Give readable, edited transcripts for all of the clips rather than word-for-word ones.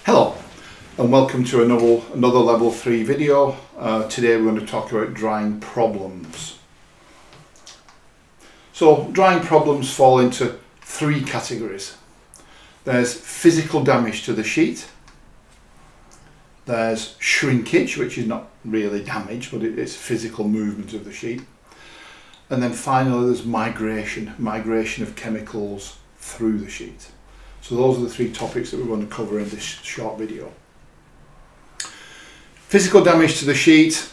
Hello and welcome to another level 3 video. Today we're going to talk about drying problems. So drying problems fall into three categories. There's physical damage to the sheet, there's shrinkage, which is not really damage but it's physical movement of the sheet, and then finally there's migration of chemicals through the sheet. So those are the three topics that we're going to cover in this short video. Physical damage to the sheet,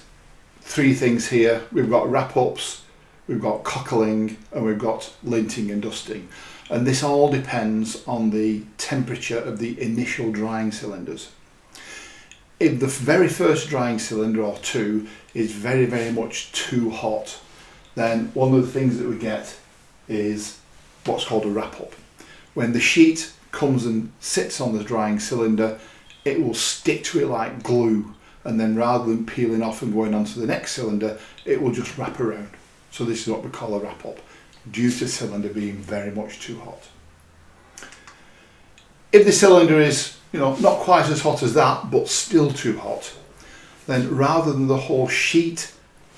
three things here. We've got wrap-ups, we've got cockling, and we've got linting and dusting. And this all depends on the temperature of the initial drying cylinders. If the very first drying cylinder or two is very much too hot, then one of the things that we get is what's called a wrap-up. When the sheet comes and sits on the drying cylinder, it will stick to it like glue, and then rather than peeling off and going on to the next cylinder, it will just wrap around. So this is what we call a wrap-up, due to the cylinder being very much too hot. If the cylinder is not quite as hot as that but still too hot, then rather than the whole sheet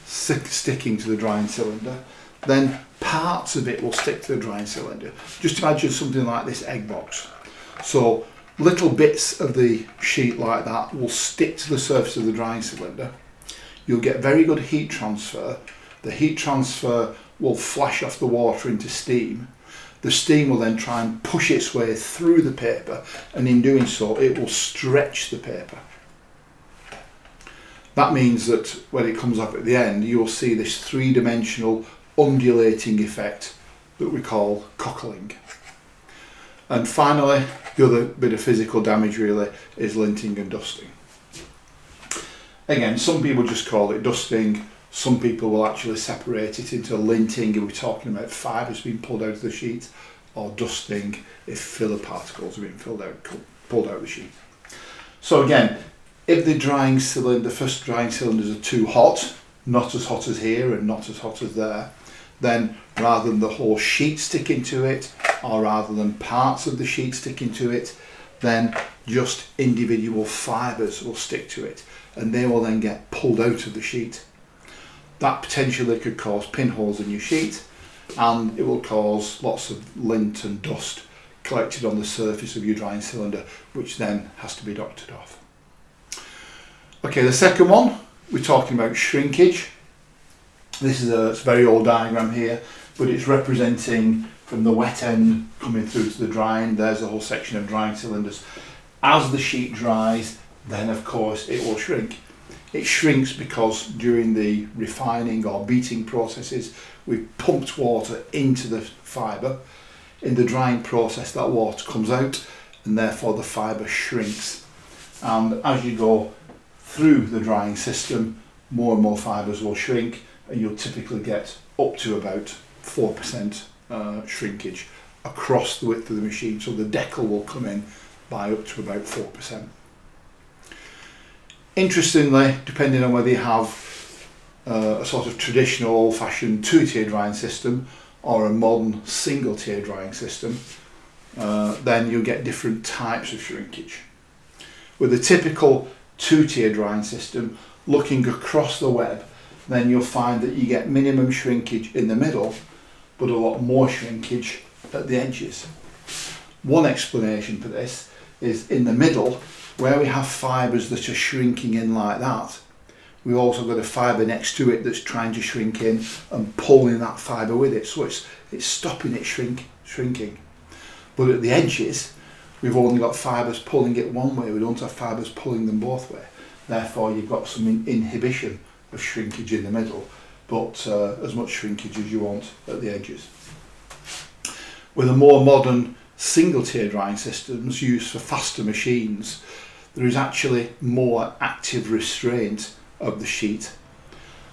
sticking to the drying cylinder, then parts of it will stick to the drying cylinder. Just imagine something like this egg box. So little bits of the sheet like that will stick to the surface of the drying cylinder. You'll get very good heat transfer. The heat transfer will flash off the water into steam. The steam will then try and push its way through the paper, and in doing so it will stretch the paper. That means that when it comes up at the end, you will see this three-dimensional undulating effect that we call cockling. And finally, the other bit of physical damage really is linting and dusting. Again, some people just call it dusting. Some people will actually separate it into linting if we're talking about fibres being pulled out of the sheet, or dusting if filler particles are being pulled out of the sheet. So again, if the first drying cylinders are too hot, not as hot as here and not as hot as there, then rather than the whole sheet sticking to it, or rather than parts of the sheet sticking to it, then just individual fibres will stick to it, and they will then get pulled out of the sheet. That potentially could cause pinholes in your sheet, and it will cause lots of lint and dust collected on the surface of your drying cylinder, which then has to be doctored off. Okay, the second one, we're talking about shrinkage. This is a very old diagram here, but it's representing from the wet end coming through to the drying. There's a whole section of drying cylinders. As the sheet dries, then of course it will shrink. It shrinks because during the refining or beating processes, we've pumped water into the fibre. In the drying process, that water comes out, and therefore the fibre shrinks. And as you go through the drying system, more and more fibres will shrink, and you'll typically get up to about 4% shrinkage across the width of the machine. So the decal will come in by up to about 4%. Interestingly, depending on whether you have a sort of traditional old-fashioned two-tier drying system or a modern single-tier drying system, then you'll get different types of shrinkage. With a typical two-tier drying system, looking across the web, then you'll find that you get minimum shrinkage in the middle, but a lot more shrinkage at the edges. One explanation for this is in the middle, where we have fibres that are shrinking in like that, we've also got a fibre next to it that's trying to shrink in and pulling that fibre with it, so it's stopping it shrinking. But at the edges, we've only got fibres pulling it one way, we don't have fibres pulling them both ways. Therefore you've got some inhibition of shrinkage in the middle, but as much shrinkage as you want at the edges. With a more modern single-tier drying systems used for faster machines, there is actually more active restraint of the sheet,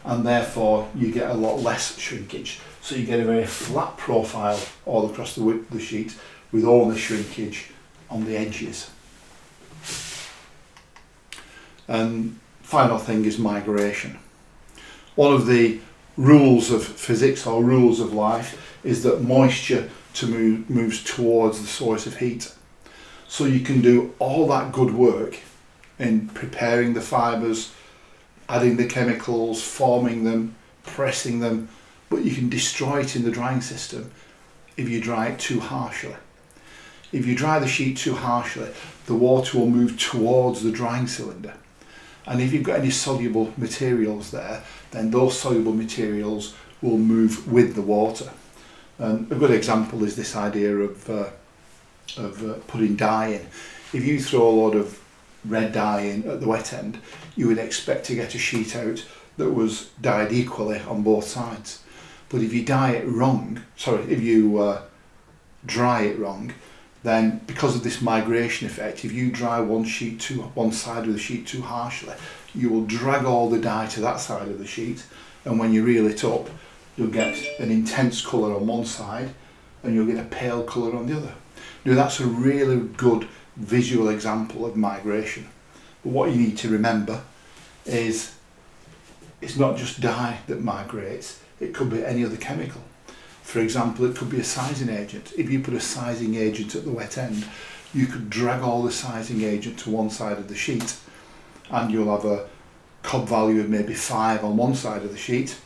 and therefore you get a lot less shrinkage. So you get a very flat profile all across the width of the sheet with all the shrinkage on the edges. And final thing is migration. One of the rules of physics or rules of life is that moisture moves towards the source of heat. So you can do all that good work in preparing the fibres, adding the chemicals, forming them, pressing them, but you can destroy it in the drying system if you dry it too harshly. If you dry the sheet too harshly, the water will move towards the drying cylinder. And if you've got any soluble materials there, then those soluble materials will move with the water. And a good example is this idea of putting dye in. If you throw a lot of red dye in at the wet end, you would expect to get a sheet out that was dyed equally on both sides. But if you dye it wrong, if you dry it wrong, then because of this migration effect, if you dry one side of the sheet too harshly, you will drag all the dye to that side of the sheet, and when you reel it up, you'll get an intense colour on one side and you'll get a pale colour on the other. Now that's a really good visual example of migration. But what you need to remember is it's not just dye that migrates, it could be any other chemical. For example, it could be a sizing agent. If you put a sizing agent at the wet end, you could drag all the sizing agent to one side of the sheet and you'll have a cob value of maybe 5 on one side of the sheet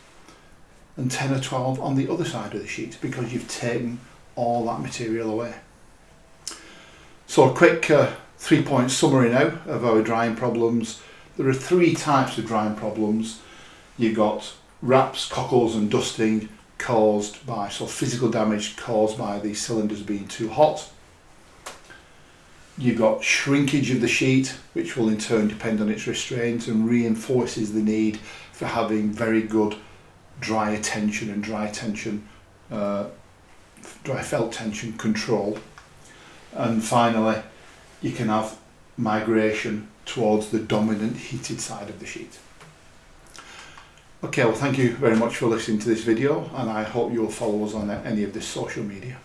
and 10 or 12 on the other side of the sheet, because you've taken all that material away. So a quick 3-point summary now of our drying problems. There are 3 types of drying problems. You've got wraps, cockles and dusting caused by, physical damage caused by the cylinders being too hot. You've got shrinkage of the sheet, which will in turn depend on its restraint and reinforces the need for having very good dry tension and dry felt tension control. And finally, you can have migration towards the dominant heated side of the sheet. Okay, well, thank you very much for listening to this video, and I hope you will follow us on any of this social media.